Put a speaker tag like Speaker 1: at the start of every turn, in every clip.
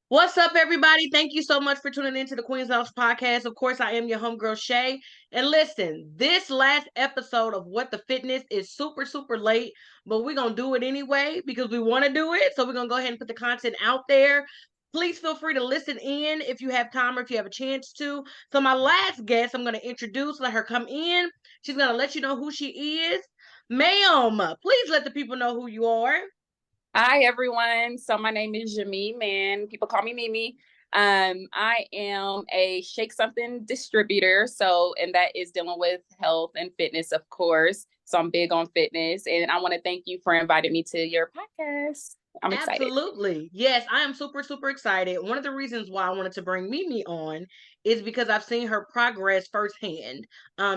Speaker 1: What's up, everybody? Thank you so much for tuning into the Queen's House podcast. Of course, I am your homegirl, Shay. And listen, this last episode of What the Fitness is super, super late, but we're going to do it anyway because we want to do it. So we're going to go ahead and put the content out there. Please feel free to listen in if you have time or if you have a chance to. So my last guest, I'm going to introduce, let her come in. She's going to let you know who she is. Ma'am, please let the people know who you are.
Speaker 2: Hi, everyone. So my name is Mann. People call me Mimi. I am a Shake Something distributor. And that is dealing with health and fitness, of course. So I'm big on fitness. And I want to thank you for inviting me to your podcast. I'm excited.
Speaker 1: Absolutely. Yes, I am super, super excited. One of the reasons why I wanted to bring Mimi on is because I've seen her progress firsthand.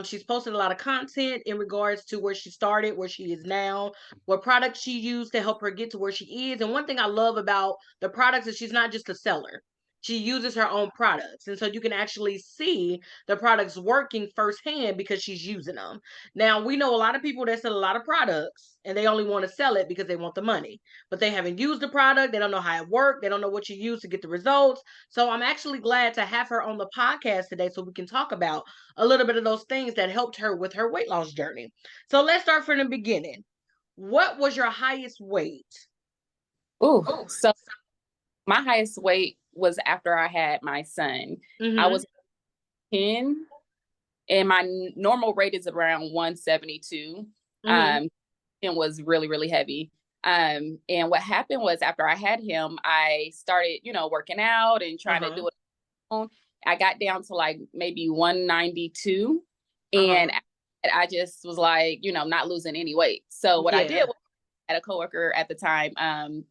Speaker 1: She's posted a lot of content in regards to where she started, where she is now, what products she used to help her get to where she is. And one thing I love about the products is she's not just a seller. She uses her own products. And so you can actually see the products working firsthand because she's using them. Now, we know a lot of people that sell a lot of products and they only want to sell it because they want the money, but they haven't used the product. They don't know how it works. They don't know what you use to get the results. So I'm actually glad to have her on the podcast today so we can talk about a little bit of those things that helped her with her weight loss journey. So let's start from the beginning. What was your highest weight?
Speaker 2: So my highest weight was after I had my son. I was 10 and my normal rate is around 172. And was really, really heavy. And what happened was after I had him, I started, working out and trying to do it on. I got down to like maybe 192. And I just was like, not losing any weight. So what I did was I had a coworker at the time,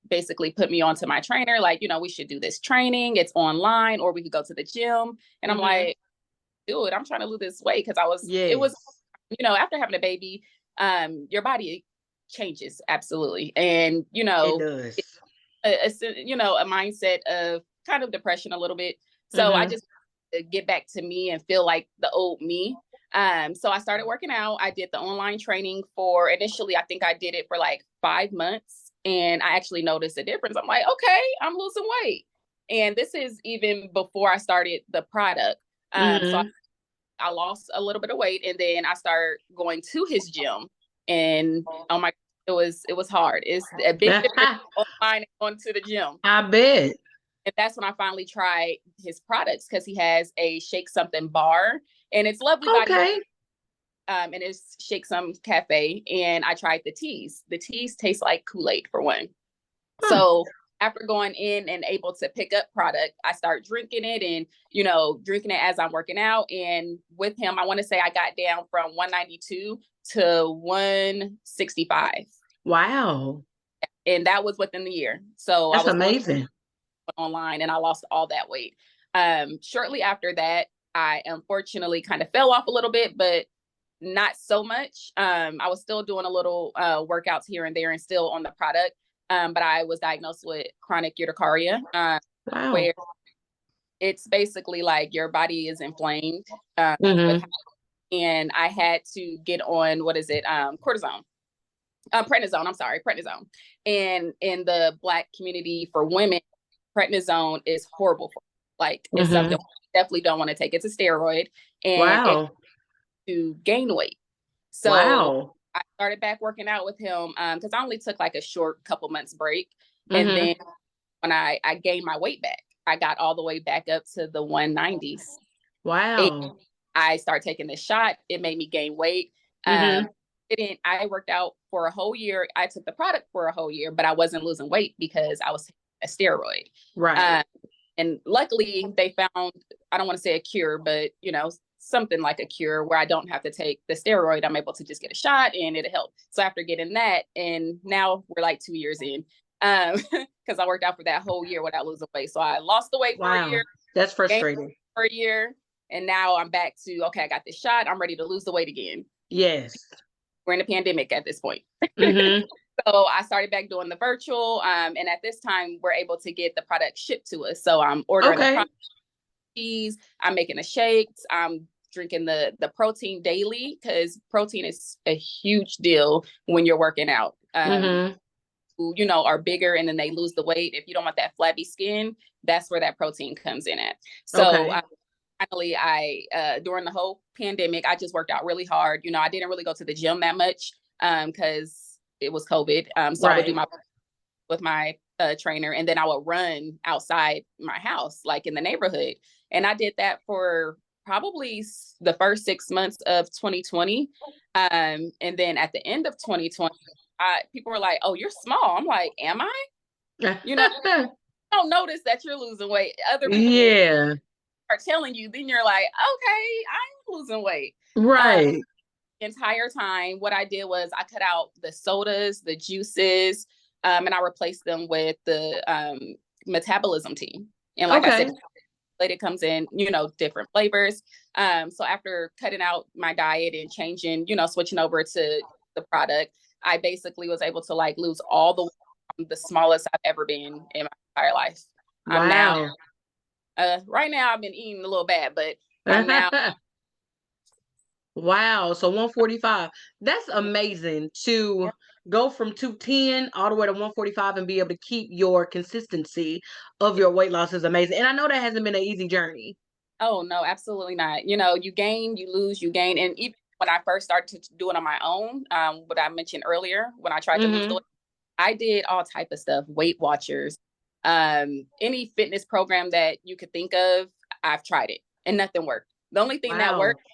Speaker 2: basically put me onto my trainer, like, we should do this training. It's online, or we could go to the gym. And I'm like, dude, I'm trying to lose this weight because it was, after having a baby, your body changes absolutely, and
Speaker 1: it does.
Speaker 2: a mindset of kind of depression a little bit. So I just get back to me and feel like the old me. So I started working out. I did the online training for initially, I think I did it for like 5 months, and I actually noticed a difference. I'm like, okay, I'm losing weight, and this is even before I started the product. So I lost a little bit of weight, and then I started going to his gym, and oh my, it was hard. It's a big difference online and going to the gym.
Speaker 1: I bet.
Speaker 2: And that's when I finally tried his products, because he has a Shake Something bar, and it's lovely.
Speaker 1: Okay.
Speaker 2: And it's Shake Some Cafe, and I tried the teas. The teas taste like Kool-Aid for one. So after going in and able to pick up product, I start drinking it and, drinking it as I'm working out. And with him, I want to say I got down from 192 to 165.
Speaker 1: Wow.
Speaker 2: And that was within the year. So
Speaker 1: that's
Speaker 2: I was
Speaker 1: amazing.
Speaker 2: Online, and I lost all that weight. Shortly after that, I unfortunately kind of fell off a little bit, but not so much. I was still doing a little workouts here and there and still on the product. But I was diagnosed with chronic urticaria, where it's basically like your body is inflamed. And I had to get on, cortisone. Prednisone. And in the Black community for women, prednisone is horrible. It's something you definitely don't want to take. It's a steroid, and to gain weight. So I started back working out with him because I only took like a short couple months break. And then when I gained my weight back, I got all the way back up to the 190s.
Speaker 1: Wow.
Speaker 2: And I started taking this shot. It made me gain weight. I worked out for a whole year. I took the product for a whole year, but I wasn't losing weight because I was taking a steroid.
Speaker 1: Right.
Speaker 2: And luckily they found, I don't want to say a cure, but something like a cure where I don't have to take the steroid. I'm able to just get a shot and it'll help. So after getting that, and now we're like 2 years in, because I worked out for that whole year without losing weight. So I lost the weight for a year.
Speaker 1: That's frustrating.
Speaker 2: For a year. And now I'm back to, okay, I got this shot. I'm ready to lose the weight again.
Speaker 1: Yes.
Speaker 2: We're in a pandemic at this point. So I started back doing the virtual. And at this time, we're able to get the product shipped to us. So I'm ordering the product, cheese, I'm making the shakes, I'm drinking the protein daily, because protein is a huge deal when you're working out. who, are bigger and then they lose the weight. If you don't want that flabby skin, that's where that protein comes in at. So
Speaker 1: Okay.
Speaker 2: finally, during the whole pandemic, I just worked out really hard. I didn't really go to the gym that much because it was COVID. So I would do
Speaker 1: Right.
Speaker 2: my with my trainer, and then I would run outside my house, like in the neighborhood. And I did that for probably the first 6 months of 2020. And then at the end of 2020, people were like, "Oh, you're small." I'm like, "Am I?" You know, I don't notice that you're losing weight. Other people
Speaker 1: Yeah.
Speaker 2: are telling you, then you're like, "Okay, I'm losing weight." Um,
Speaker 1: Right.
Speaker 2: Entire time, what I did was I cut out the sodas, the juices, and I replaced them with the metabolism tea. And like I
Speaker 1: Okay.
Speaker 2: said, it comes in, different flavors. So after cutting out my diet and changing, switching over to the product, I basically was able to like lose all the the smallest I've ever been in my entire life. I'm now,
Speaker 1: Wow.
Speaker 2: right now I've been eating a little bad, but I'm now,
Speaker 1: Wow. So 145. That's amazing to
Speaker 2: yeah.
Speaker 1: go from 210 all the way to 145 and be able to keep your consistency of your weight loss is amazing. And I know that hasn't been an easy journey.
Speaker 2: Oh no, absolutely not. You gain, you lose, you gain. And even when I first started to do it on my own, what I mentioned earlier, when I tried to lose the
Speaker 1: Hmm.
Speaker 2: weight, I did all type of stuff, Weight Watchers, any fitness program that you could think of, I've tried it and nothing worked. The only thing that
Speaker 1: Wow.
Speaker 2: worked is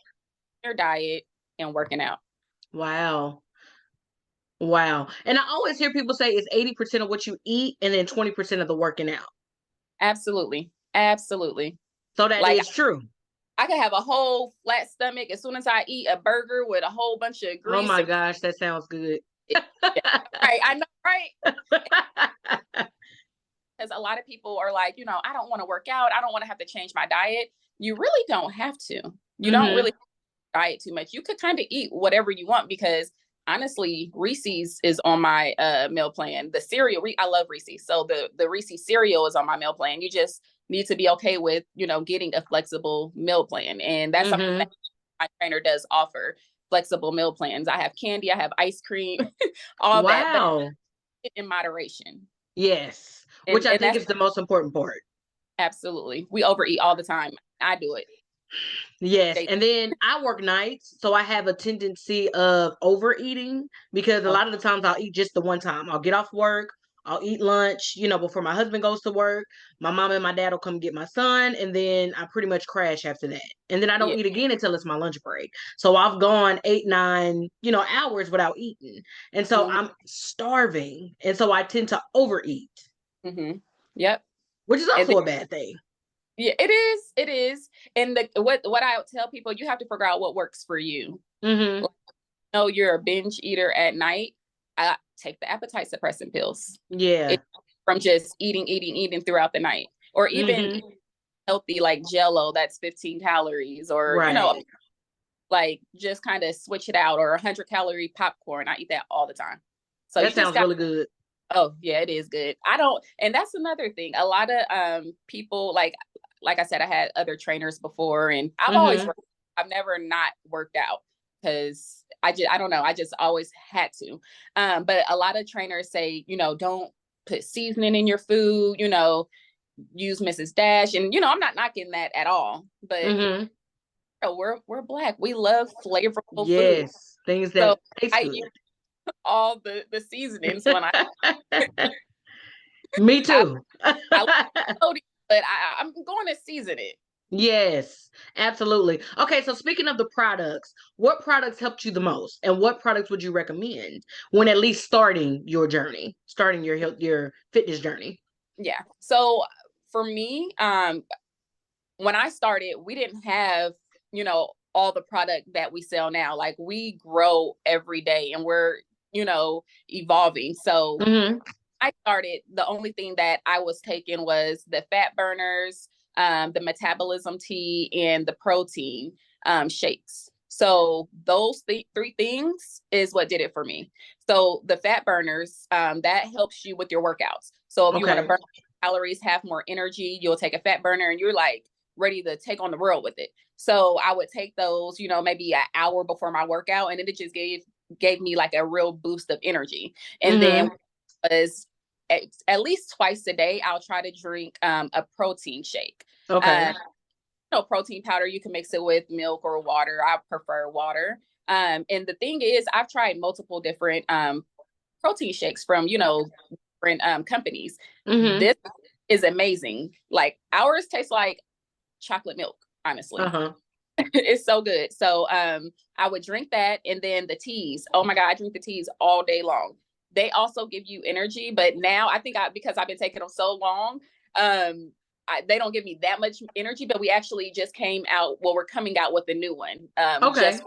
Speaker 2: your diet and working out.
Speaker 1: Wow. Wow. And I always hear people say it's 80% of what you eat and then 20% of the working out.
Speaker 2: Absolutely. Absolutely.
Speaker 1: So that
Speaker 2: Like
Speaker 1: is true.
Speaker 2: I could have a whole flat stomach as soon as I eat a burger with a whole bunch of
Speaker 1: Oh
Speaker 2: grease
Speaker 1: my
Speaker 2: and
Speaker 1: gosh, that sounds good.
Speaker 2: yeah, right. I know, right? Because a lot of people are like, I don't want to work out. I don't want to have to change my diet. You really don't have to. You don't
Speaker 1: Hmm.
Speaker 2: really diet too much. You could kind of eat whatever you want because honestly, Reese's is on my meal plan. The cereal, I love Reese's. So the Reese's cereal is on my meal plan. You just need to be okay with, getting a flexible meal plan. And that's something that
Speaker 1: Hmm.
Speaker 2: my trainer does offer flexible meal plans. I have candy, I have ice cream, all that, but
Speaker 1: Wow.
Speaker 2: in moderation.
Speaker 1: Yes. Which
Speaker 2: And
Speaker 1: I
Speaker 2: and
Speaker 1: think
Speaker 2: that's
Speaker 1: is the most important part.
Speaker 2: absolutely. We overeat all the time. I do it.
Speaker 1: Yes,
Speaker 2: They
Speaker 1: and then I work nights, so I have a tendency of overeating because a
Speaker 2: oh
Speaker 1: lot of the times I'll eat just the one time. I'll get off work, I'll eat lunch, before my husband goes to work. My mom and my dad will come get my son, and then I pretty much crash after that. And then I don't
Speaker 2: yeah.
Speaker 1: eat again until it's my lunch break. So I've gone 8, 9, hours without eating. And so
Speaker 2: Mhm.
Speaker 1: I'm starving. And so I tend to overeat,
Speaker 2: Mhm. Yep.
Speaker 1: which is
Speaker 2: And
Speaker 1: also a bad thing.
Speaker 2: yeah, it is. It is. And what I tell people, you have to figure out what works for you.
Speaker 1: Hmm.
Speaker 2: Like, you're a binge eater at night. I take the appetite suppressant pills.
Speaker 1: Yeah.
Speaker 2: It from just eating, eating, eating throughout the night, or even
Speaker 1: Hmm.
Speaker 2: healthy like Jello that's 15 calories, or
Speaker 1: Right.
Speaker 2: like just kind of switch it out, or 100-calorie popcorn. I eat that all the time. So
Speaker 1: That
Speaker 2: you just
Speaker 1: sounds
Speaker 2: got
Speaker 1: really good.
Speaker 2: oh yeah, it is good. I don't, and that's another thing. A lot of people like I said, I had other trainers before, and
Speaker 1: Hmm.
Speaker 2: I've never not worked out because I don't know, I just always had to. But a lot of trainers say, don't put seasoning in your food, use Mrs. Dash, and I'm not knocking that at all. But
Speaker 1: Hmm.
Speaker 2: we're black. We love flavorful food.
Speaker 1: Yes, things
Speaker 2: So
Speaker 1: that taste
Speaker 2: I
Speaker 1: good.
Speaker 2: use all the seasonings when
Speaker 1: Me
Speaker 2: I
Speaker 1: too.
Speaker 2: I sodium, but I'm going to season it.
Speaker 1: Yes, absolutely. Okay, so speaking of the products, what products helped you the most, and what products would you recommend when at least starting your journey, starting your health, your fitness journey?
Speaker 2: Yeah. So for me, when I started, we didn't have, all the product that we sell now. Like we grow every day and we're, evolving. So
Speaker 1: Hmm.
Speaker 2: I started, the only thing that I was taking was the fat burners, the metabolism tea, and the protein shakes. So those three things is what did it for me. So the fat burners, that helps you with your workouts. So if you want to
Speaker 1: Okay.
Speaker 2: burn calories, have more energy, you'll take a fat burner and you're like ready to take on the world with it. So I would take those, maybe an hour before my workout, and then it just gave me like a real boost of energy. And then
Speaker 1: Hmm.
Speaker 2: was at least twice a day, I'll try to drink a protein shake.
Speaker 1: Okay.
Speaker 2: No protein powder, you can mix it with milk or water. I prefer water. And the thing is, I've tried multiple different protein shakes from, different companies.
Speaker 1: Mm-hmm.
Speaker 2: This is amazing. Like ours tastes like chocolate milk, honestly.
Speaker 1: Uh-huh.
Speaker 2: It's so good. So I would drink that, and then the teas. Oh my God, I drink the teas all day long. They also give you energy, but now I think because I've been taking them so long, they don't give me that much energy, but we actually just came out, well, we're coming out with a new one.
Speaker 1: Okay.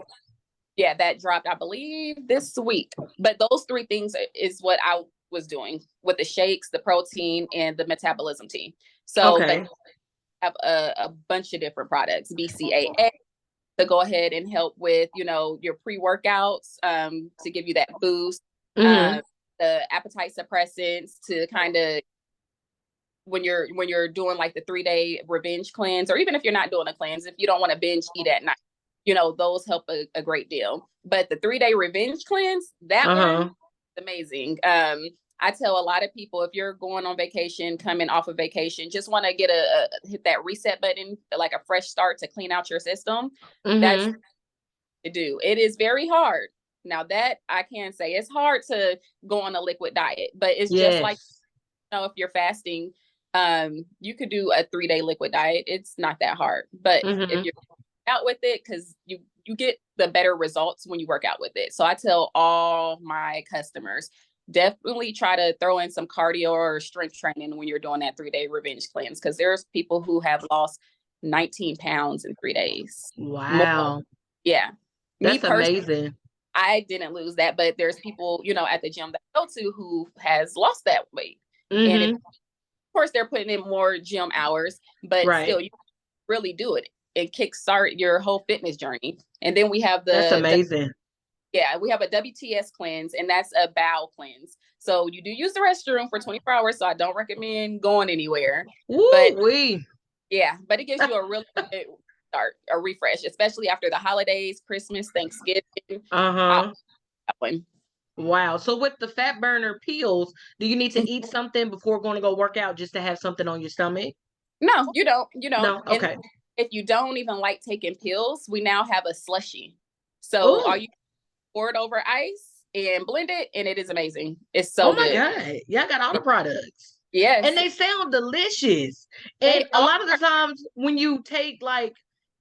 Speaker 2: Yeah, that dropped, I believe, this week. But those three things is what I was doing with the shakes, the protein, and the metabolism tea. So they
Speaker 1: Okay.
Speaker 2: have a bunch of different products, BCAA, to go ahead and help with, your pre-workouts, to give you that boost.
Speaker 1: Mm-hmm.
Speaker 2: The appetite suppressants to kind of, when you're doing like the 3-day revenge cleanse, or even if you're not doing a cleanse, if you don't want to binge eat at night, those help a great deal. But the 3-day revenge cleanse, that one
Speaker 1: Uh-huh.
Speaker 2: is amazing. I tell a lot of people, if you're going on vacation, coming off of vacation, just want to get hit that reset button, like a fresh start to clean out your system. That's
Speaker 1: Mm-hmm.
Speaker 2: to do. It is very hard. Now that I can say, it's hard to go on a liquid diet, but it's just like,
Speaker 1: Yes.
Speaker 2: if you're fasting, you could do a 3-day liquid diet. It's not that hard. But if
Speaker 1: Mm-hmm.
Speaker 2: you're out with it, because you get the better results when you work out with it. So I tell all my customers, definitely try to throw in some cardio or strength training when you're doing that 3-day revenge cleanse, because there's people who have lost 19 pounds in 3 days. More.
Speaker 1: Wow.
Speaker 2: Yeah. Me
Speaker 1: That's
Speaker 2: personally,
Speaker 1: amazing.
Speaker 2: I didn't lose that, but there's people, at the gym that I go to who has lost that weight. And of
Speaker 1: Mm-hmm.
Speaker 2: course, they're putting in more gym hours, but
Speaker 1: Right.
Speaker 2: still, you really do it and kickstart your whole fitness journey. And then we have
Speaker 1: That's amazing.
Speaker 2: we have a WTS cleanse, and that's a bowel cleanse. So you do use the restroom for 24 hours, so I don't recommend going anywhere. But
Speaker 1: Woo wee.
Speaker 2: yeah, but it gives you a really good start, a refresh, especially after the holidays, Christmas, Thanksgiving. I'll
Speaker 1: Uh-huh.
Speaker 2: that one.
Speaker 1: Wow. So with the fat burner pills, do you need to eat something before going to go work out just to have something on your stomach?
Speaker 2: No, you don't. You don't.
Speaker 1: No?
Speaker 2: And
Speaker 1: Okay.
Speaker 2: if you don't even like taking pills, we now have a slushy. So
Speaker 1: Oh,
Speaker 2: all you pour it over ice and blend it, and it is amazing. It's
Speaker 1: oh
Speaker 2: so
Speaker 1: my
Speaker 2: good.
Speaker 1: God. Y'all got all the products. And
Speaker 2: Yes,
Speaker 1: they sound delicious.
Speaker 2: they
Speaker 1: And a
Speaker 2: are.
Speaker 1: lot of the times when you take like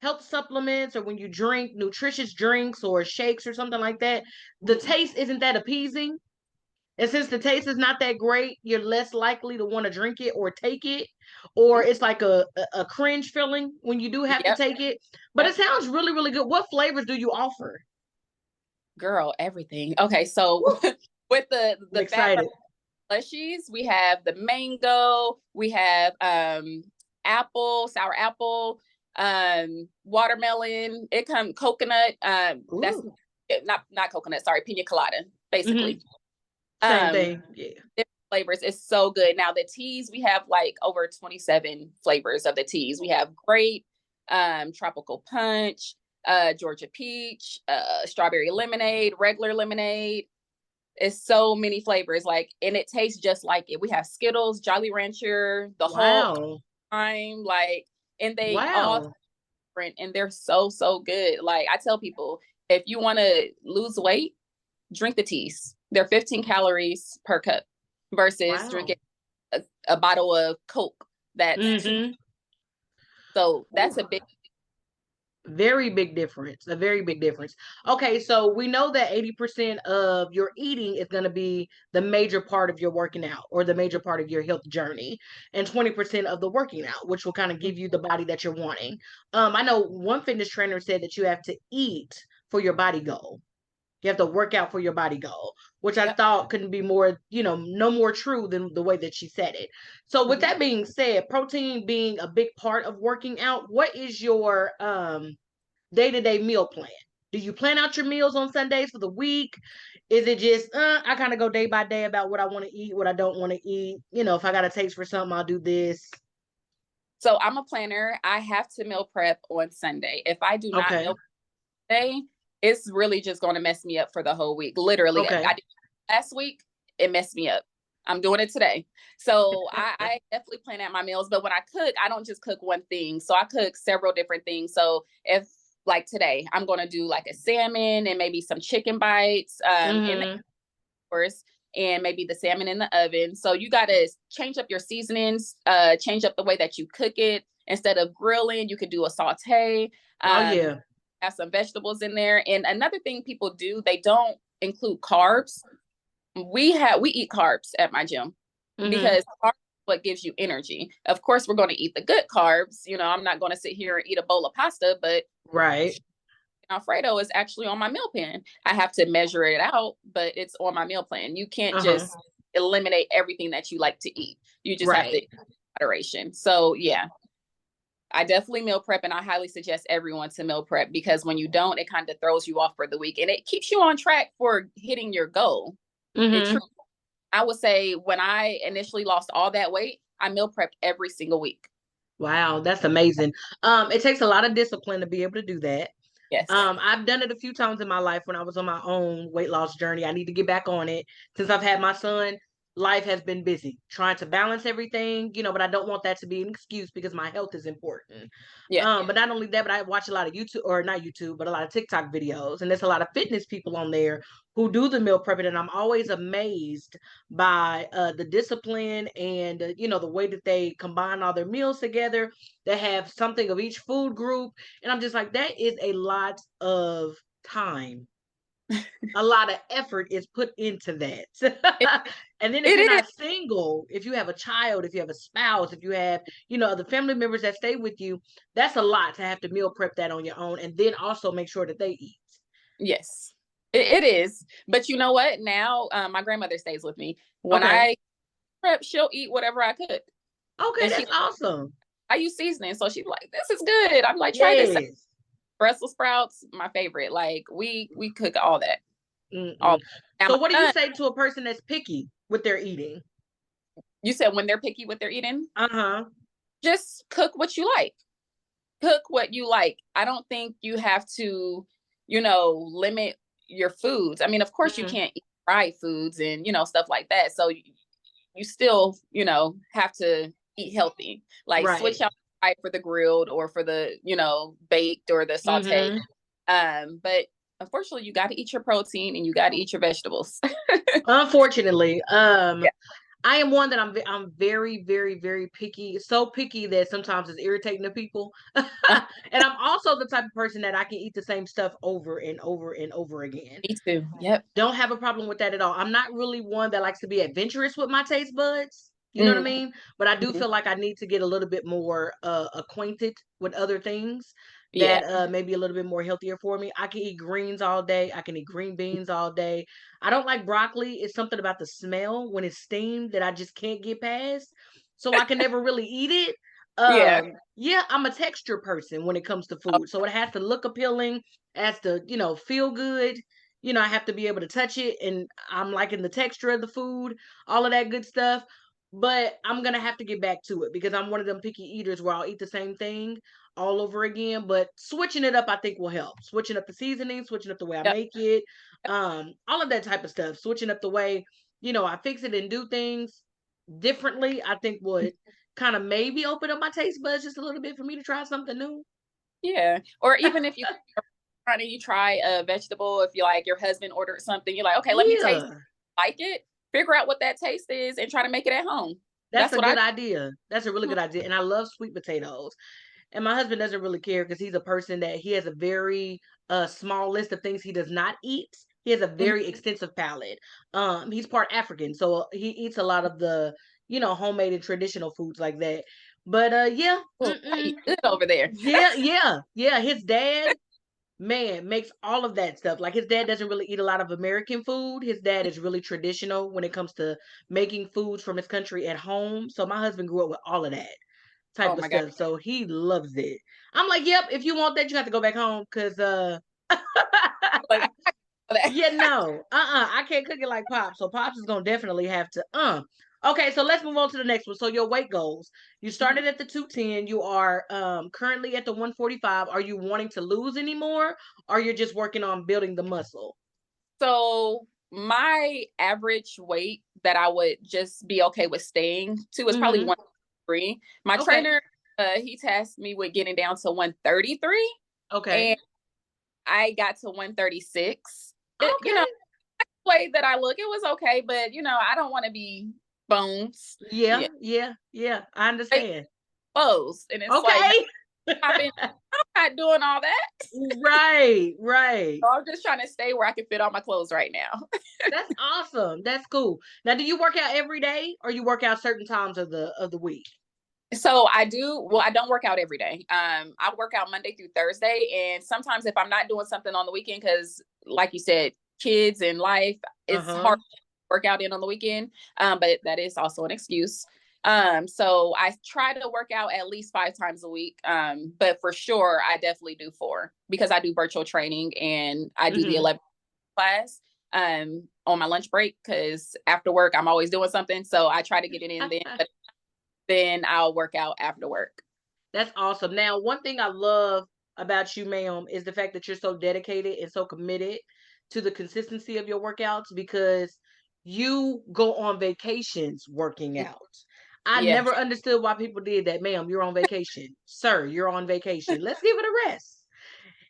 Speaker 1: health supplements or when you drink nutritious drinks or shakes or something like that, the taste isn't that appeasing. And since the taste is not that great, you're less likely to want to drink it or take it. Or it's like a cringe feeling when you do have to
Speaker 2: Yep,
Speaker 1: take it. But it
Speaker 2: yep.
Speaker 1: sounds really, really good. What flavors do you offer?
Speaker 2: Girl, everything. Okay, so
Speaker 1: Woo,
Speaker 2: with
Speaker 1: I'm
Speaker 2: the fat
Speaker 1: excited.
Speaker 2: plushies, we have the mango, we have apple, sour apple, watermelon, it come coconut, that's
Speaker 1: Ooh.
Speaker 2: not coconut, sorry, pina colada,
Speaker 1: Hmm.
Speaker 2: basically.
Speaker 1: Same
Speaker 2: Um
Speaker 1: thing. Yeah.
Speaker 2: Different flavors. It's so good. Now the teas, we have like over 27 flavors of the teas. We have grape, tropical punch, Georgia peach, strawberry lemonade, regular lemonade. It's so many flavors, like, and it tastes just like it. We have Skittles, Jolly Rancher, the Hulk,
Speaker 1: Wow.
Speaker 2: lime, like, and they all
Speaker 1: Wow.
Speaker 2: different, and they're so good. Like I tell people, if you want to lose weight, drink the teas. They're 15 calories per cup versus
Speaker 1: Wow.
Speaker 2: drinking a bottle of Coke. That's two.
Speaker 1: Hmm.
Speaker 2: So that's a big.
Speaker 1: Very big difference. A very big difference. Okay, so we know that 80% of your eating is going to be the major part of your working out or the major part of your health journey, and 20% of the working out, which will kind of give you the body that you're wanting. I know one fitness trainer said that you have to eat for your body goal. You have to work out for your body goal, which I
Speaker 2: Yep.
Speaker 1: thought couldn't be more, no more true than the way that she said it. So with
Speaker 2: Mhm.
Speaker 1: that being said, protein being a big part of working out, what is your day-to-day meal plan? Do you plan out your meals on Sundays for the week? Is it just I kind of go day by day about what I want to eat, what I don't want to eat? If I got a taste for something, I'll do this.
Speaker 2: So I'm a planner. I have to meal prep on Sunday. If I do not
Speaker 1: Okay.
Speaker 2: meal prep today, it's really just going to mess me up for the whole week. Literally,
Speaker 1: Okay.
Speaker 2: I did last week. It messed me up. I'm doing it today. So I definitely plan out my meals. But when I cook, I don't just cook one thing. So I cook several different things. So if like today, I'm gonna do like a salmon and maybe some chicken bites, in the
Speaker 1: Mhm.
Speaker 2: course, and maybe the salmon in the oven. So you gotta change up your seasonings, change up the way that you cook it. Instead of grilling, you could do a saute.
Speaker 1: Oh
Speaker 2: Um,
Speaker 1: yeah.
Speaker 2: have some vegetables in there. And another thing people do, they don't include carbs. We eat carbs at my gym
Speaker 1: Mhm.
Speaker 2: because carbs is what gives you energy. Of course, we're going to eat the good carbs. I'm not going to sit here and eat a bowl of pasta, but
Speaker 1: Right.
Speaker 2: Alfredo is actually on my meal plan. I have to measure it out, but it's on my meal plan. You can't
Speaker 1: Uh-huh.
Speaker 2: just eliminate everything that you like to eat. You just have to
Speaker 1: Right.
Speaker 2: moderation. So yeah, I definitely meal prep, and I highly suggest everyone to meal prep because when you don't, it kind of throws you off for the week and it keeps you on track for hitting your goal. It
Speaker 1: Mhm.
Speaker 2: truly, I would say when I initially lost all that weight, I meal prepped every single week.
Speaker 1: Wow, that's amazing. It takes a lot of discipline to be able to do that.
Speaker 2: Yes.
Speaker 1: I've done it a few times in my life when I was on my own weight loss journey. I need to get back on it. Since I've had my son, life has been busy trying to balance everything, but I don't want that to be an excuse because my health is important.
Speaker 2: Yeah.
Speaker 1: But not only that, but I watch a lot of YouTube, or not YouTube, but a lot of TikTok videos, and there's a lot of fitness people on there who do the meal prepping, and I'm always amazed by the discipline and the way that they combine all their meals together. They have something of each food group, and I'm just like, that is a lot of time. A lot of effort is put into that.
Speaker 2: It,
Speaker 1: And then if you're
Speaker 2: it is.
Speaker 1: not single, if you have a child, if you have a spouse, if you have, other family members that stay with you, that's a lot to have to meal prep that on your own and then also make sure that they eat.
Speaker 2: Yes. It is. But you know what? Now, my grandmother stays with me. When
Speaker 1: Okay.
Speaker 2: I prep, she'll eat whatever I cook.
Speaker 1: Okay,
Speaker 2: And
Speaker 1: that's awesome.
Speaker 2: I use seasoning. So she's like, this is good. I'm like, try this out.
Speaker 1: Yes.
Speaker 2: Brussels sprouts, my favorite. Like we cook all that.
Speaker 1: Mm-mm.
Speaker 2: All now
Speaker 1: So
Speaker 2: my
Speaker 1: what do you
Speaker 2: son,
Speaker 1: say to a person that's picky with their eating?
Speaker 2: you said when they're picky with their eating,
Speaker 1: Uh-huh.
Speaker 2: just cook what you like. Cook what you like. I don't think you have to, limit your foods. I mean, of course you
Speaker 1: Mhm.
Speaker 2: can't eat fried foods and, stuff like that. So you still, have to eat healthy. Like
Speaker 1: Right.
Speaker 2: switch out fried for the grilled or for the, baked or the saute.
Speaker 1: Mhm.
Speaker 2: But unfortunately you got to eat your protein and you got to eat your vegetables.
Speaker 1: Unfortunately,
Speaker 2: Yeah.
Speaker 1: I am one that I'm very, very, very picky. So picky that sometimes it's irritating to people. And I'm also the type of person that I can eat the same stuff over and over and over again.
Speaker 2: Me too. Yep.
Speaker 1: Don't have a problem with that at all. I'm not really one that likes to be adventurous with my taste buds. You know what I
Speaker 2: Mhm.
Speaker 1: mean? But I do feel like I need to get a little bit more acquainted with other things
Speaker 2: Yeah.
Speaker 1: that may be a little bit more healthier for me. I can eat greens all day. I can eat green beans all day. I don't like broccoli. It's something about the smell when it's steamed that I just can't get past. So I can never really eat it.
Speaker 2: Yeah.
Speaker 1: Yeah, I'm a texture person when it comes to
Speaker 2: Oh,
Speaker 1: food. So it has to look appealing, has to, feel good. I have to be able to touch it and I'm liking the texture of the food, all of that good stuff. But I'm gonna have to get back to it because I'm one of them picky eaters where I'll eat the same thing all over again. But switching it up, I think will help. Switching up the seasoning, switching up the way I
Speaker 2: yep.
Speaker 1: make it, all of that type of stuff. Switching up the way, I fix it and do things differently, I think would kind of maybe open up my taste buds just a little bit for me to try something new.
Speaker 2: Yeah. Or even if you trying to you try a vegetable, if you like your husband ordered something, you're like, okay, let me taste
Speaker 1: Yeah.
Speaker 2: like it, figure out what that taste is and try to make it at home.
Speaker 1: That's
Speaker 2: That's
Speaker 1: a
Speaker 2: what I
Speaker 1: good idea. That's a really good idea, and I love sweet potatoes. And my husband doesn't really care because he's a person that he has a very small list of things he does not eat. He has a
Speaker 2: Mhm.
Speaker 1: very extensive palate. He's part African, so he eats a lot of the homemade and traditional foods like that. But yeah,
Speaker 2: Oh, I
Speaker 1: mm-mm.
Speaker 2: eat good over there.
Speaker 1: Yeah, yeah, yeah. His dad, man, makes all of that stuff. Like his dad doesn't really eat a lot of American food. His dad is really traditional when it comes to making foods from his country at home. So my husband grew up with all of that
Speaker 2: Oh
Speaker 1: type of
Speaker 2: my god.
Speaker 1: stuff. So he loves it. I'm like, yep, if you want that, you have to go back home because
Speaker 2: Like that.
Speaker 1: yeah, no. I can't cook it like Pops. So Pops is gonna definitely have to Okay, so let's move on to the next one. So your weight goals. You
Speaker 2: Mhm.
Speaker 1: started at the 210. You are currently at the 145. Are you wanting to lose anymore? Or you're just working on building the muscle?
Speaker 2: So my average weight that I would just be okay with staying to is probably
Speaker 1: Mhm.
Speaker 2: 103. My
Speaker 1: Okay.
Speaker 2: trainer, he tasked me with getting down to 133,
Speaker 1: Okay.
Speaker 2: and I got to 136.
Speaker 1: Okay.
Speaker 2: Way that I look, it was okay, but I don't want to be bones.
Speaker 1: Yeah,
Speaker 2: Yeah,
Speaker 1: yeah, yeah. I
Speaker 2: like
Speaker 1: understand.
Speaker 2: clothes, and it's like
Speaker 1: Okay.
Speaker 2: I'm not doing all that.
Speaker 1: Right, right.
Speaker 2: So I'm just trying to stay where I can fit all my clothes right now.
Speaker 1: That's awesome. That's cool. Now, do you work out every day or you work out certain times of the week?
Speaker 2: So I do. Well, I don't work out every day. I work out Monday through Thursday, and sometimes if I'm not doing something on the weekend, because like you said, kids and life, it's hard
Speaker 1: Uh-huh.
Speaker 2: to work out in on the weekend. But that is also an excuse. So I try to work out at least 5 times a week. But for sure, I definitely do 4, because I do virtual training and I do the
Speaker 1: Mhm.
Speaker 2: 11 class on my lunch break, because after work I'm always doing something. So I try to get it in then. But then I'll work out after work.
Speaker 1: That's awesome. Now, one thing I love about you, ma'am, is the fact that you're so dedicated and so committed to the consistency of your workouts because you go on vacations working
Speaker 2: Mm,
Speaker 1: out. I
Speaker 2: yes.
Speaker 1: never understood why people did that. Ma'am, you're on vacation. Sir, you're on vacation. Let's give it a rest.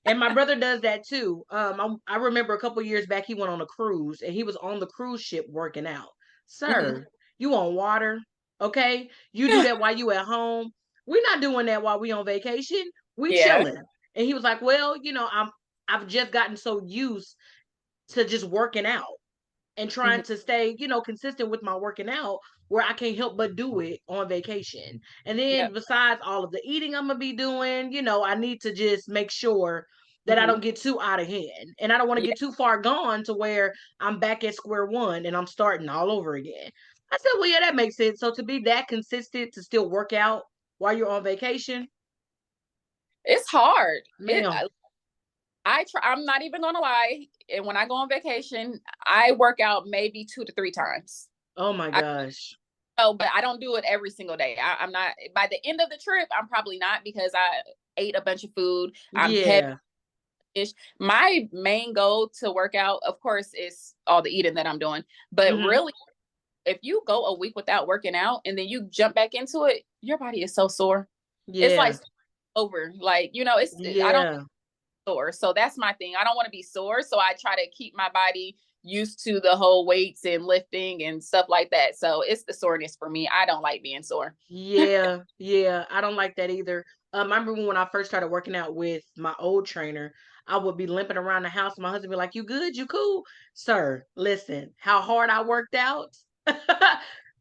Speaker 1: And my brother does that too. I remember a couple years back, he went on a cruise and he was on the cruise ship working out.
Speaker 2: Mhm.
Speaker 1: Sir, you on water, okay? You do that while you at home. We're not doing that while we on vacation. We
Speaker 2: Yeah.
Speaker 1: chilling. And he was like, well, I've just gotten so used to just working out and trying
Speaker 2: Mhm.
Speaker 1: to stay, consistent with my working out where I can't help but do it on vacation. And then
Speaker 2: Yep.
Speaker 1: besides all of the eating I'm gonna be doing, I need to just make sure that I don't
Speaker 2: Mhm.
Speaker 1: get too out of hand. And I don't want to
Speaker 2: Yeah.
Speaker 1: get too far gone to where I'm back at square one and I'm starting all over again. I said, well, yeah, that makes sense. So to be that consistent to still work out while you're on vacation,
Speaker 2: It's hard. It
Speaker 1: ma'am,
Speaker 2: I try, I'm not even gonna lie. And when I go on vacation, I work out maybe 2 to 3 times.
Speaker 1: oh my
Speaker 2: I
Speaker 1: gosh.
Speaker 2: but I don't do it every single day. I'm not by the end of the trip, I'm probably not, because I ate a bunch of food. I'm heavy.
Speaker 1: Yeah.
Speaker 2: My main goal to work out, of course, is all the eating that I'm doing. But
Speaker 1: Hmm.
Speaker 2: really, if you go a week without working out and then you jump back into it, your body is so sore. It's like
Speaker 1: Yeah.
Speaker 2: over. Like, I don't
Speaker 1: Yeah.
Speaker 2: sore. So that's my thing. I don't want to be sore. So I try to keep my body used to the whole weights and lifting and stuff like that. So it's the soreness for me. I don't like being sore.
Speaker 1: Yeah, yeah, I don't like that either. I remember when I first started working out with my old trainer, I would be limping around the house. My husband be like, "You good? You cool, sir?" Listen, how hard I worked out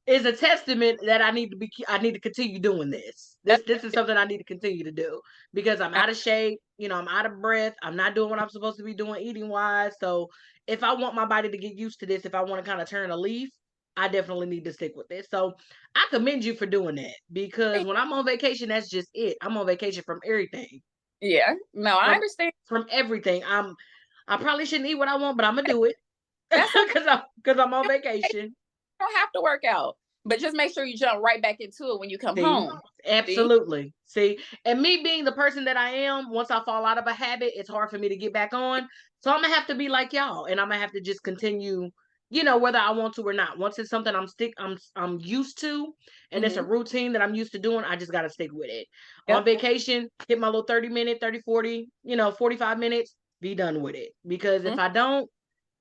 Speaker 1: is a testament that I need to continue doing this. This is something I need to continue to do because I'm out of shape. I'm out of breath. I'm not doing what I'm supposed to be doing eating wise. So if I want my body to get used to this, if I want to kind of turn a leaf, I definitely need to stick with this. So I commend you for doing that because when I'm on vacation, that's just it. I'm on vacation from everything,
Speaker 2: Yeah. No, I
Speaker 1: from
Speaker 2: understand.
Speaker 1: from everything. I probably shouldn't eat what I want, but I'm gonna do it
Speaker 2: That's okay.
Speaker 1: because I'm on
Speaker 2: You
Speaker 1: vacation.
Speaker 2: don't have to work out, but just make sure you jump right back into it when you come
Speaker 1: See,
Speaker 2: home. See?
Speaker 1: absolutely. See, and me being the person that I am, once I fall out of a habit, it's hard for me to get back on. So I'm gonna have to be like y'all, and I'm gonna have to just continue, whether I want to or not. Once it's something I'm used to, and it's a
Speaker 2: Hmm.
Speaker 1: routine that I'm used to doing, I just gotta stick with it. On
Speaker 2: Yep.
Speaker 1: vacation, hit my little 30-minute, 30, 40, 45 minutes, be done with it. Because if
Speaker 2: Mhm.
Speaker 1: I don't,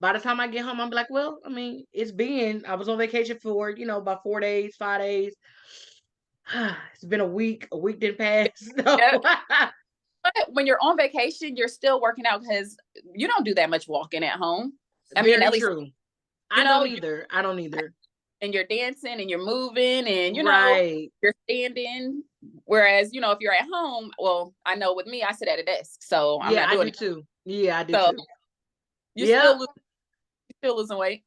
Speaker 1: by the time I get home, I'm like, well, I mean, I was on vacation for, about 4 days, 5 days. It's been a week. A week didn't pass. No.
Speaker 2: Yep. But when you're on vacation, you're still working out because you don't do that much walking at home. I mean,
Speaker 1: Very
Speaker 2: at least,
Speaker 1: true. I don't
Speaker 2: you
Speaker 1: either. I don't either.
Speaker 2: and you're dancing and you're moving and
Speaker 1: Right.
Speaker 2: you're standing. Whereas, if you're at home, well, I know with me, I sit at a desk, so I'm
Speaker 1: Yeah,
Speaker 2: not
Speaker 1: I
Speaker 2: doing
Speaker 1: do
Speaker 2: it.
Speaker 1: too. Yeah, I do
Speaker 2: So
Speaker 1: too.
Speaker 2: you
Speaker 1: Yep,
Speaker 2: still losing weight.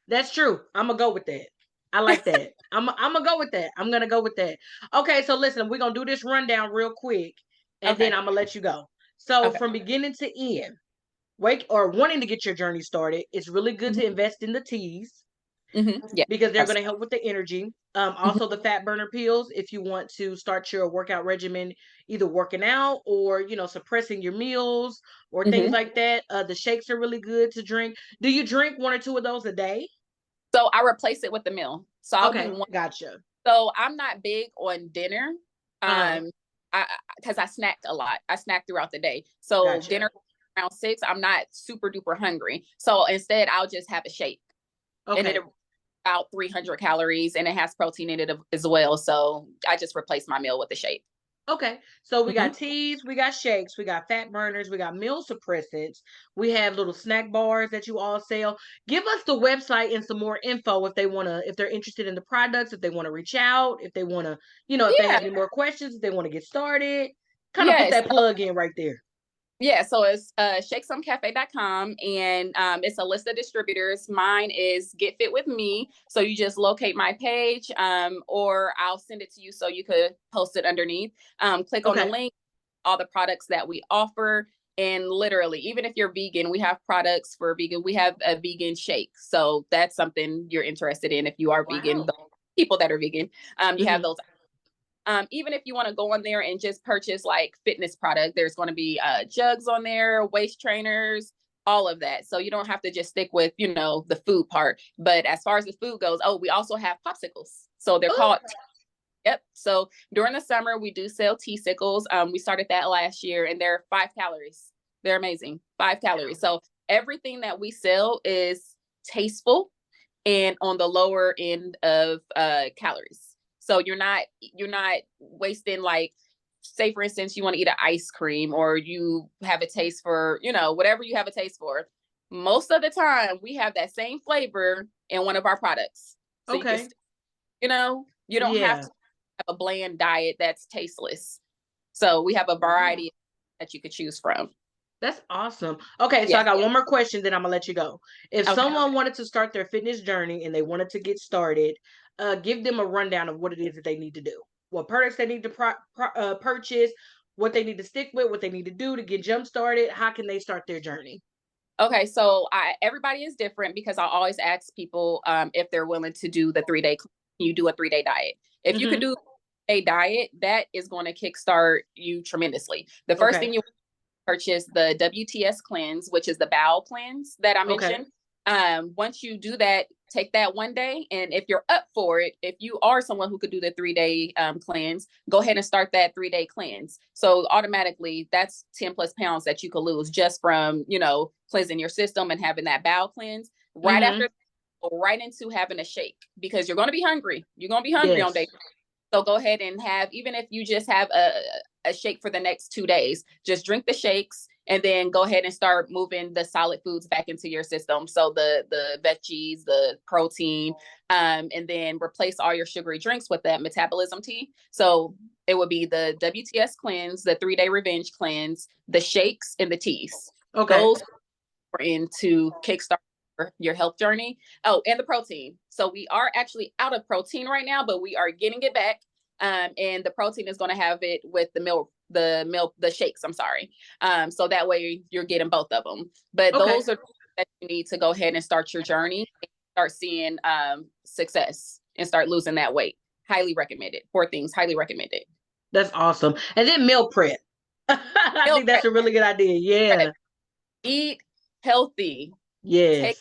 Speaker 1: that's true. I'm gonna go with that. I like that. I'm gonna go with that. I'm gonna go with that. Okay, so listen, we're gonna do this rundown real quick, and then
Speaker 2: Okay.
Speaker 1: I'm gonna let you go. So
Speaker 2: Okay.
Speaker 1: from beginning to end, wake or wanting to get your journey started, it's really good
Speaker 2: Hmm.
Speaker 1: to invest in the teas.
Speaker 2: Yeah.
Speaker 1: Because they're going to
Speaker 2: Absolutely.
Speaker 1: help with the energy.
Speaker 2: Hmm.
Speaker 1: Also, the fat burner pills if you want to start your workout regimen, either working out or suppressing your meals or things
Speaker 2: Hmm.
Speaker 1: like that. The shakes are really good to drink. Do you drink one or two of those a day?
Speaker 2: So I replace it with the meal. So I'll do
Speaker 1: Okay,
Speaker 2: one.
Speaker 1: gotcha.
Speaker 2: So I'm not big on dinner.
Speaker 1: Uh-huh.
Speaker 2: I because I snacked a lot. I snack throughout the day. So
Speaker 1: Gotcha.
Speaker 2: dinner around 6, I'm not super duper hungry. So instead I'll just have a shake. And it
Speaker 1: Okay.
Speaker 2: about 300 calories and it has protein in it as well. So I just replace my meal with a shake.
Speaker 1: Okay. So we got
Speaker 2: Mhm.
Speaker 1: teas, we got shakes, we got fat burners, we got meal suppressants, we have little snack bars that you all sell. Give us the website and some more info if they want to, if they're interested in the products, if they want to reach out, if they want to, if they
Speaker 2: Yeah.
Speaker 1: have any more questions, if they want to get started. Kind of put
Speaker 2: Yes.
Speaker 1: that plug in right there.
Speaker 2: Yeah, so it's shakesomecafe.com and it's a list of distributors. Mine is Get Fit with Me. So you just locate my page or I'll send it to you so you could post it underneath. Click on the
Speaker 1: Okay.
Speaker 2: link, all the products that we offer. And literally, even if you're vegan, we have products for vegan. We have a vegan shake. So that's something you're interested in if you are vegan.
Speaker 1: Wow.
Speaker 2: The people that are vegan, you have
Speaker 1: Hmm.
Speaker 2: those. Even if you want to go on there and just purchase like fitness product, there's going to be jugs on there, waist trainers, all of that. So you don't have to just stick with, the food part. But as far as the food goes, oh, we also have popsicles. So they're
Speaker 1: Oh,
Speaker 2: called, yep. So during the summer, we do sell tea sickles. We started that last year and they're 5 calories. They're amazing. 5 calories. So everything that we sell is tasteful and on the lower end of calories. So you're not wasting, like, say for instance you want to eat an ice cream or you have a taste for, whatever you have a taste for. Most of the time we have that same flavor in one of our products. So you can,
Speaker 1: okay.
Speaker 2: you don't have
Speaker 1: Yeah.
Speaker 2: to have a bland diet that's tasteless. So we have a
Speaker 1: Wow.
Speaker 2: variety that you could choose from.
Speaker 1: That's awesome. Okay, so I
Speaker 2: Yeah.
Speaker 1: got one more question, then I'm gonna let you go. If
Speaker 2: Okay.
Speaker 1: someone wanted to start their fitness journey and they wanted to get started, give them a rundown of what it is that they need to do, what products they need to purchase, what they need to stick with, what they need to do to get jump started. How can they start their journey?
Speaker 2: Okay, so everybody is different because I always ask people if they're willing to do the 3 day. You do a 3 day diet. If you could
Speaker 1: Hmm.
Speaker 2: do a diet, that is going to kickstart you tremendously. The first
Speaker 1: Okay.
Speaker 2: thing you purchase the WTS cleanse, which is the bowel cleanse that I
Speaker 1: Okay.
Speaker 2: mentioned. Once you do that, take that one day. And if you're up for it, if you are someone who could do the 3 day cleanse, go ahead and start that 3 day cleanse. So automatically that's 10 plus pounds that you could lose just from, cleansing your system and having that bowel cleanse. Right
Speaker 1: Hmm.
Speaker 2: after, go right into having a shake because you're going to be hungry. You're going to be hungry on day.
Speaker 1: Yes.
Speaker 2: So go ahead and have, even if you just have a shake for the next 2 days, just drink the shakes and then go ahead and start moving the solid foods back into your system. So the veggies, the protein, and then replace all your sugary drinks with that metabolism tea. So it would be the WTS cleanse, the 3 day revenge cleanse, the shakes, and the teas.
Speaker 1: Okay.
Speaker 2: Those are into kickstart your health journey. Oh, and the protein. So we are actually out of protein right now, but we are getting it back. And the protein is going to have it with the shakes. I'm sorry. So that way you're getting both of them. But
Speaker 1: Okay.
Speaker 2: those are that you need to go ahead and start your journey, and start seeing success, and start losing that weight. Highly recommended. 4 things, highly recommended.
Speaker 1: That's awesome. And then meal prep. I
Speaker 2: Meal
Speaker 1: think that's a really good idea.
Speaker 2: prep.
Speaker 1: Yeah.
Speaker 2: Eat healthy. Take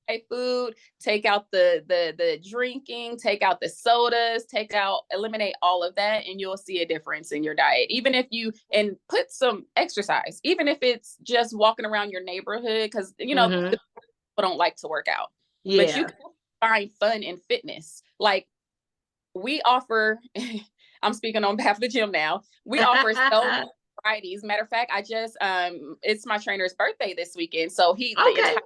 Speaker 1: Yes.
Speaker 2: food, take out the drinking, take out the sodas, eliminate all of that, and you'll see a difference in your diet. Even if you and put some exercise, even if it's just walking around your neighborhood, because
Speaker 1: Hmm.
Speaker 2: the people don't like to work out, but you
Speaker 1: Yeah.
Speaker 2: can find fun in fitness. Like we offer, I'm speaking on behalf of the gym now. We offer so many varieties. Matter of fact, I just it's my trainer's birthday this weekend, so the
Speaker 1: Okay.
Speaker 2: entire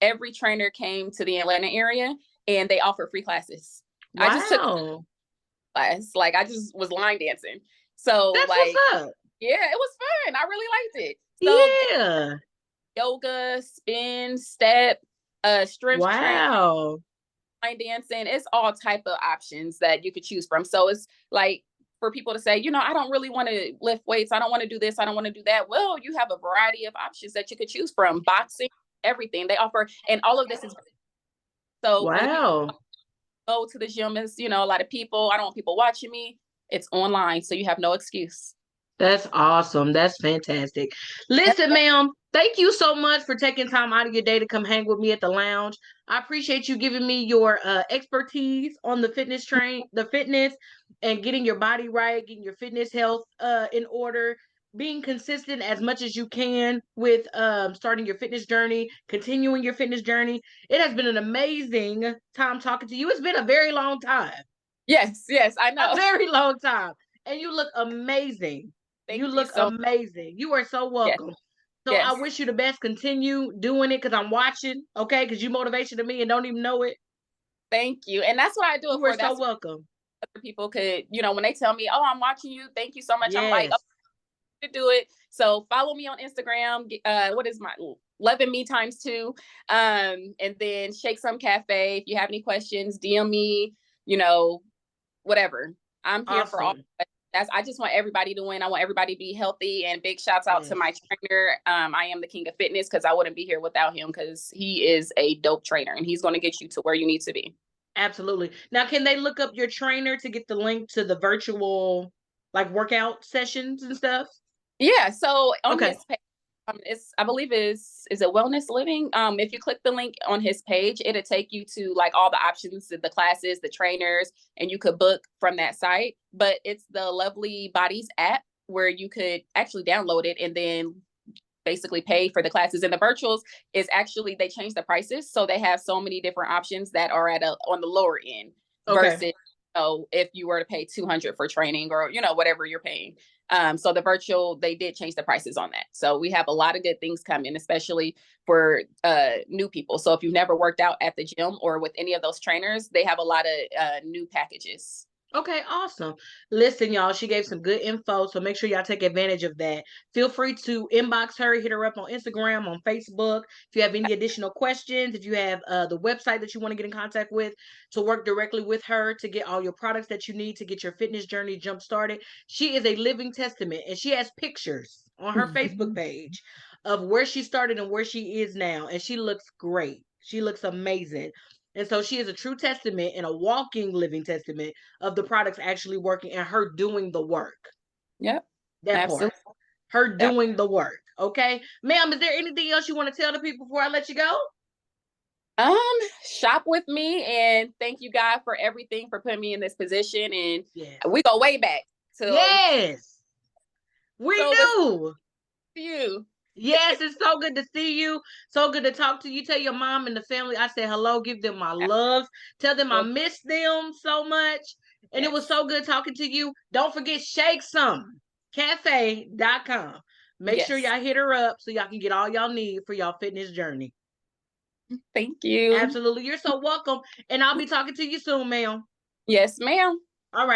Speaker 2: every trainer came to the Atlanta area and they offered free classes. I just took
Speaker 1: Wow.
Speaker 2: class, like I just was line dancing. So
Speaker 1: That's what's
Speaker 2: like,
Speaker 1: up.
Speaker 2: yeah, it was fun. I really liked it. So
Speaker 1: Yeah.
Speaker 2: yoga, spin, step, strength training,
Speaker 1: Wow.
Speaker 2: line dancing, it's all type of options that you could choose from. So it's like for people to say, I don't really want to lift weights. I don't want to do this. I don't want to do that. Well, you have a variety of options that you could choose from. Boxing, everything they offer. And all of this is so for the people
Speaker 1: Wow.
Speaker 2: go to the gym is, a lot of people. I don't want people watching me. It's online, so you have no excuse.
Speaker 1: That's awesome. That's fantastic. Listen, ma'am, thank you so much for taking time out of your day to come hang with me at the lounge. I appreciate you giving me your expertise on the fitness and getting your body right, getting your fitness health in order, being consistent as much as you can with starting your fitness journey, continuing your fitness journey. It has been an amazing time talking to you. It's been a very long time.
Speaker 2: Yes, yes, I
Speaker 1: A
Speaker 2: know.
Speaker 1: very long time. And you look amazing. You
Speaker 2: Thank you
Speaker 1: look
Speaker 2: so.
Speaker 1: amazing. You are so
Speaker 2: Yes,
Speaker 1: welcome. So I
Speaker 2: yes.
Speaker 1: wish you the best. Continue doing it because I'm watching, okay? Because you motivation to me and don't even know it.
Speaker 2: Thank you. And that's what I do it
Speaker 1: You are
Speaker 2: for.
Speaker 1: so
Speaker 2: That's
Speaker 1: welcome.
Speaker 2: what other people could, when they tell me, "Oh, I'm watching you. Thank you so much." I'm like, "Oh,
Speaker 1: Yes,
Speaker 2: to do it." So follow me on Instagram. What is my loving me times two? And then Shake Some Cafe. If you have any questions, DM me. You know, whatever. I'm here for all.
Speaker 1: awesome.
Speaker 2: I just want everybody to win. I want everybody to be healthy. And big shouts out to my
Speaker 1: Yes,
Speaker 2: trainer. I am the king of fitness because I wouldn't be here without him because he is a dope trainer and he's going to get you to where you need to be.
Speaker 1: absolutely. Now, can they look up your trainer to get the link to the virtual like workout sessions and stuff?
Speaker 2: Yeah. So on
Speaker 1: Okay.
Speaker 2: his page, it's I believe is it Wellness Living. If you click the link on his page, it'll take you to like all the options, the classes, the trainers, and you could book from that site. But it's the Lovely Bodies app where you could actually download it and then basically pay for the classes. And the virtuals is actually they change the prices, so they have so many different options that are on the lower end
Speaker 1: Okay.
Speaker 2: versus if you were to pay 200 for training or whatever you're paying. So the virtual they did change the prices on that. So we have a lot of good things coming, especially for new people. So if you've never worked out at the gym or with any of those trainers, they have a lot of new packages.
Speaker 1: Okay, awesome. Listen, y'all, she gave some good info, so make sure y'all take advantage of that. Feel free to inbox her, hit her up on Instagram, on Facebook. If you have any additional questions, if you have the website that you want to get in contact with to work directly with her to get all your products that you need to get your fitness journey jump started, she is a living testament and she has pictures on her Facebook page of where she started and where she is now, and she looks great. She looks amazing. And so she is a true testament and a walking living testament of the products actually working and her doing the work.
Speaker 2: Yep,
Speaker 1: That part.
Speaker 2: absolutely.
Speaker 1: Her
Speaker 2: Yep.
Speaker 1: doing the work. Okay. Ma'am, is there anything else you want to tell the people before I let you go?
Speaker 2: Um, Shop with me and thank you God for everything for putting me in this position. And
Speaker 1: Yes.
Speaker 2: we go way back.
Speaker 1: Yes. We
Speaker 2: So let's
Speaker 1: do.
Speaker 2: see you.
Speaker 1: Yes, it's so good to see you. So good to talk to you. Tell your mom and the family I said hello. Give them my love. Tell them I miss them so much. And it was
Speaker 2: Yes.
Speaker 1: so good talking to you. Don't forget Shake Some Cafe.com. Make sure
Speaker 2: Yes.
Speaker 1: y'all hit her up so y'all can get all y'all need for y'all fitness journey.
Speaker 2: Thank you.
Speaker 1: Absolutely. You're so welcome. And I'll be talking to you soon, ma'am.
Speaker 2: Yes, ma'am.